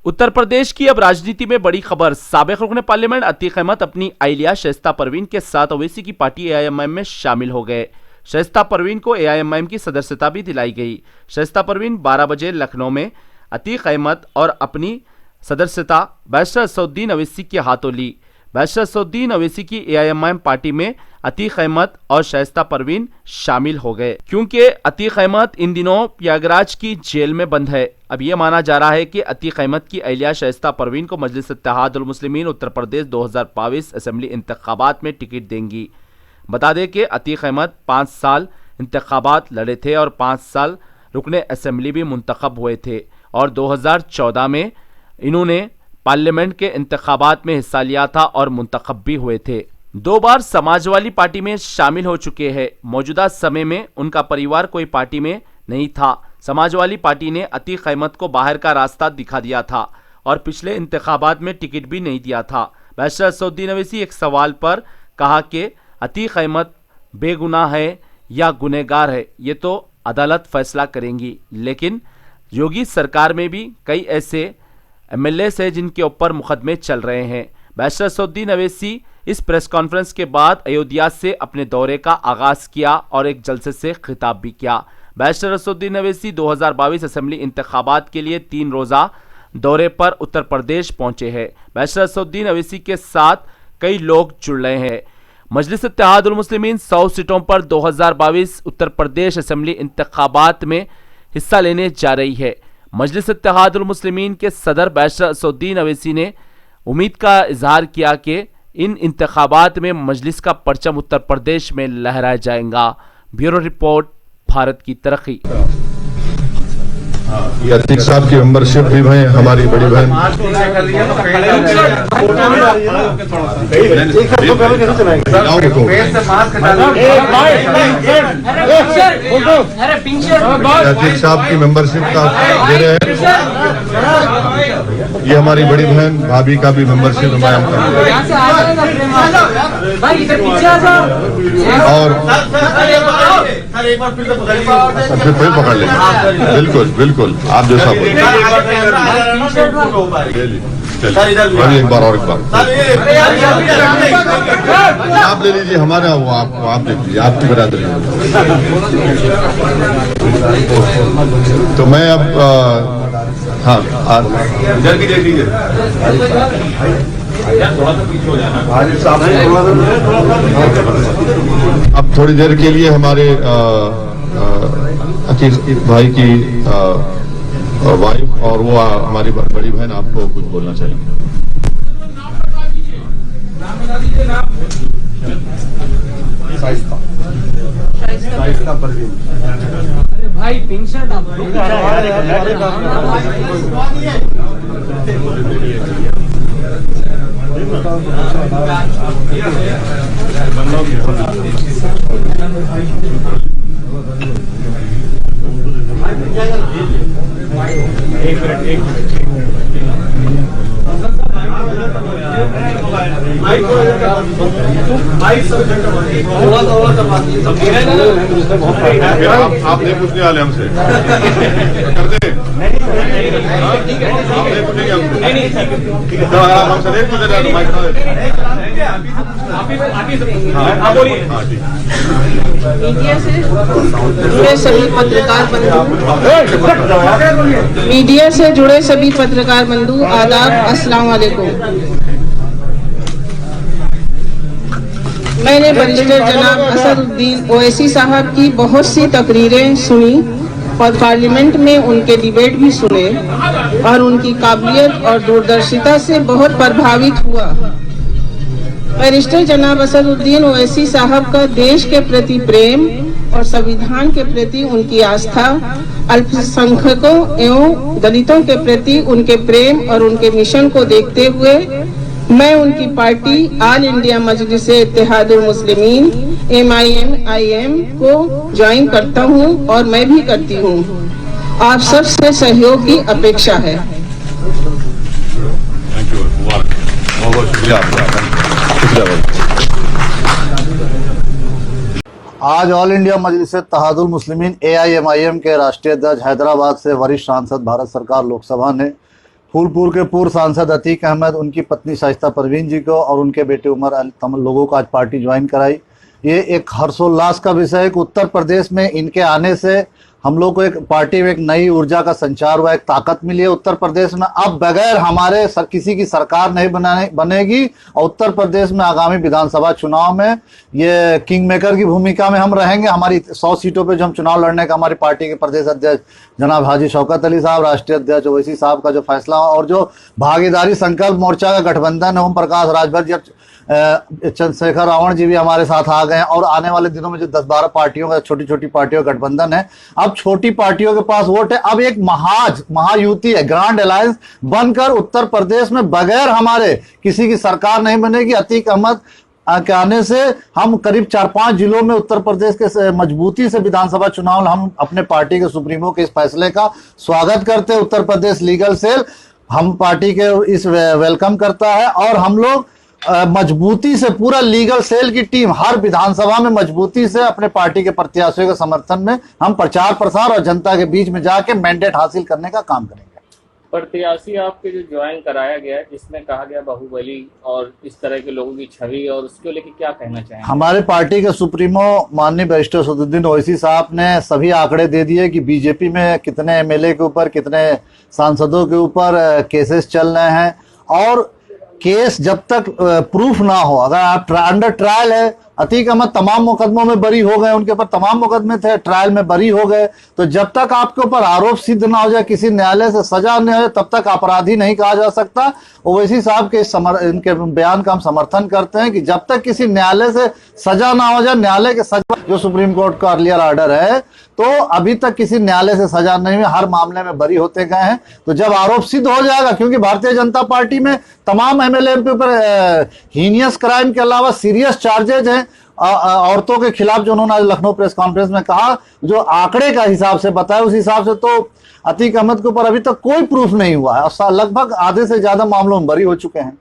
उत्तर प्रदेश की अब राजनीति में बड़ी खबर। साबिक रुकने पार्लियामेंट अतीक अहमद अपनी अहलिया शाइस्ता परवीन के साथ ओवैसी की पार्टी एआईएमआईएम में शामिल हो गए। शाइस्ता परवीन को एआईएमआईएम की सदस्यता भी दिलाई गई। शाइस्ता परवीन 12 बजे लखनऊ में अतीक अहमद और अपनी सदस्यता बैरिस्टर असदुद्दीन ओवैसी के हाथों ली। बैरिस्टर असदुद्दीन ओवैसी की एआईएमआईएम पार्टी में अतीक अहमद और शाइस्ता परवीन शामिल हो गए, क्योंकि अतीक अहमद इन दिनों प्रयागराज की जेल में बंद है। अब यह माना जा रहा है कि अतीक अहमद की अहलिया शाइस्ता परवीन को मजलिस इत्तेहादुल मुस्लिमीन उत्तर प्रदेश 2022 असेंबली इंतखाबात में टिकट देंगी। बता दें कि अतीक अहमद 5 साल इंतखाबात लड़े थे और 5 साल रुकने असेंबली भी मुंतखब हुए थे और 2014 में इन्होंने पार्लियामेंट के इंतखाबात में हिस्सा लिया था और मुंतखब भी हुए थे। 2 बार समाजवादी पार्टी में शामिल हो चुके हैं। मौजूदा समय में उनका परिवार कोई पार्टी में नहीं था। समाजवादी पार्टी ने अतीक अहमद को बाहर का रास्ता दिखा दिया था और पिछले इंतखाबात में टिकट भी नहीं दिया था। बैरिस्टर असदुद्दीन ओवैसी एक सवाल पर कहा कि अतीक अहमद बेगुनाह है या गुनहगार है, ये तो अदालत फैसला करेंगी, लेकिन योगी सरकार में भी कई ऐसे एमएलए है जिनके ऊपर मुकदमे चल रहे हैं। बैरिस्टर असदुद्दीन ओवैसी इस प्रेस कॉन्फ्रेंस के बाद अयोध्या से अपने दौरे का आगाज किया और एक जलसे से खिताब भी किया। बैरिस्टर असदुद्दीन ओवैसी 2022 असेंबली इंतखाबात के लिए 3 रोजा दौरे पर उत्तर प्रदेश पहुंचे हैं। बैरिस्टर असदुद्दीन ओवैसी के साथ कई लोग जुड़ रहे हैं। मजलिस इत्तेहादुल मुस्लिमीन 100 सीटों पर 2022 उत्तर प्रदेश असेंबली इंतखाबात में हिस्सा लेने जा रही है। मजलिस इत्तेहादुल मुस्लिमीन के सदर बैरिस्टर असदुद्दीन ओवैसी ने उम्मीद का इजहार किया कि इन इंतखाबात में मजलिस का परचम उत्तर प्रदेश में लहराया जाएगा। ब्यूरो रिपोर्ट, भारत की तरक्की। ये अतीक साहब की मेंबरशिप भी है, हमारी बड़ी बहन। अतीक साहब की मेंबरशिप का दे रहे हैं। ये हमारी बड़ी बहन भाभी का भी मेंबरशिप और फिर पकड़ लेंगे। बिल्कुल बिल्कुल, आप जैसा एक बार और एक बार आप ले लीजिए, हमारा वो आप देख लीजिए, आपकी बरादरी। तो मैं अब हाँ इधर की देख लीजिए। अब थोड़ी देर के लिए हमारे अतीक भाई की वाइफ और वो हमारी बड़ी बहन आपको कुछ बोलना चाहिए। शाइस्ता परवीन। अरे भाई पेंशन आप नहीं पूछने वाले हमसे कर दे। मीडिया से जुड़े सभी पत्रकार बंधु, मीडिया से जुड़े सभी पत्रकार बंधु, आदाब, अस्सलाम वालेकुम। मैंने बैरिस्टर जनाब असदुद्दीन ओवैसी साहब की बहुत सी तकरीरें सुनी और पार्लियामेंट में उनके डिबेट भी सुने और उनकी काबिलियत और दूरदर्शिता से बहुत प्रभावित हुआ। बैरिस्टर जनाब असदुद्दीन ओवैसी साहब का देश के प्रति प्रेम और संविधान के प्रति उनकी आस्था, अल्पसंख्यकों एवं दलितों के प्रति उनके प्रेम और उनके मिशन को देखते हुए मैं उनकी पार्टी ऑल इंडिया मजलिस इत्तेहादुल मुस्लिमीन एमआईएम को ज्वाइन करता हूं और मैं भी करती हूं। आप सब से सहयोग की अपेक्षा है। आज ऑल इंडिया मजलिस इत्तेहादुल मुस्लिमीन एआईएमआईएम के राष्ट्रीय अध्यक्ष हैदराबाद से वरिष्ठ सांसद भारत सरकार लोकसभा ने फूलपुर के पूर्व सांसद अतीक अहमद, उनकी पत्नी शाइस्ता परवीन जी को और उनके बेटे उमर अली तमाम लोगों को आज पार्टी ज्वाइन कराई। ये एक हर्षोल्लास का विषय है कि उत्तर प्रदेश में इनके आने से हम लोग को एक पार्टी में एक नई ऊर्जा का संचार हुआ, एक ताकत मिली है उत्तर प्रदेश में। अब बगैर हमारे किसी की सरकार नहीं बनेगी और उत्तर प्रदेश में आगामी विधानसभा चुनाव में ये किंग मेकर की भूमिका में हम रहेंगे। हमारी 100 सीटों पे जो हम चुनाव लड़ने का हमारी पार्टी के प्रदेश अध्यक्ष जनाब हाजी शौकत अली साहब, राष्ट्रीय अध्यक्ष ओवैसी साहब का जो फैसला और जो भागीदारी संकल्प मोर्चा का गठबंधन है, ओम प्रकाश राजभर जी, चंद्रशेखर रावण जी भी हमारे साथ आ गए और आने वाले दिनों में जो 10-12 पार्टियों का छोटी छोटी पार्टियों का गठबंधन है, अब छोटी पार्टियों के पास वोट है। अब एक महायुति है, ग्रांड अलायंस बनकर उत्तर प्रदेश में बगैर हमारे किसी की सरकार नहीं बनेगी। अतीक अहमद के आने से हम करीब 4-5 जिलों में उत्तर प्रदेश के मजबूती से विधानसभा चुनाव हम अपने पार्टी के सुप्रीमो के इस फैसले का स्वागत करते हैं। उत्तर प्रदेश लीगल सेल हम पार्टी के इस वेलकम करता है और हम लोग मजबूती से पूरा लीगल सेल की टीम हर विधानसभा में मजबूती से अपने पार्टी के प्रत्याशियों के समर्थन में हम प्रचार प्रसार और जनता के बीच में जाके मैंडेट हासिल करने का काम करेंगे। प्रत्याशी आपके जो ज्वाइन कराया गया है, जिसमें कहा गया बाहुबली और इस तरह के लोगों की छवि, और उसको लेकर क्या कहना चाहेंगे? हमारे पार्टी के सुप्रीमो माननीय बैरिस्टर सदुद्दीन ओवैसी साहब ने सभी आंकड़े दे दिए कि बीजेपी में कितने एमएलए के ऊपर, कितने सांसदों के ऊपर केसेस चल रहे हैं। और केस जब तक प्रूफ ना हो, अगर आप अंडर ट्रायल है, अतीक अहमद तमाम मुकदमों में बरी हो गए, उनके ऊपर तमाम मुकदमे थे, ट्रायल में बरी हो गए, तो जब तक आपके ऊपर आरोप सिद्ध ना हो जाए, किसी न्यायालय से सजा नहीं हो जाए, तब तक अपराधी नहीं कहा जा सकता। ओवैसी साहब के इनके बयान का हम समर्थन करते हैं कि जब तक किसी न्यायालय से सजा ना हो जाए, न्यायालय के सजा जो सुप्रीम कोर्ट का अर्लियर ऑर्डर है, तो अभी तक किसी न्यायालय से सजा नहीं हुई, हर मामले में बरी होते गए हैं। तो जब आरोप सिद्ध हो जाएगा, क्योंकि भारतीय जनता पार्टी में तमाम एमएलए के ऊपर हीनियस क्राइम के अलावा सीरियस चार्जेज हैं औरतों के खिलाफ, जो उन्होंने आज लखनऊ प्रेस कॉन्फ्रेंस में कहा, जो आंकड़े का हिसाब से बताया उस हिसाब से तो अतीक अहमद के ऊपर अभी तक कोई प्रूफ नहीं हुआ है और लगभग आधे से ज्यादा मामलों में बरी हो चुके हैं।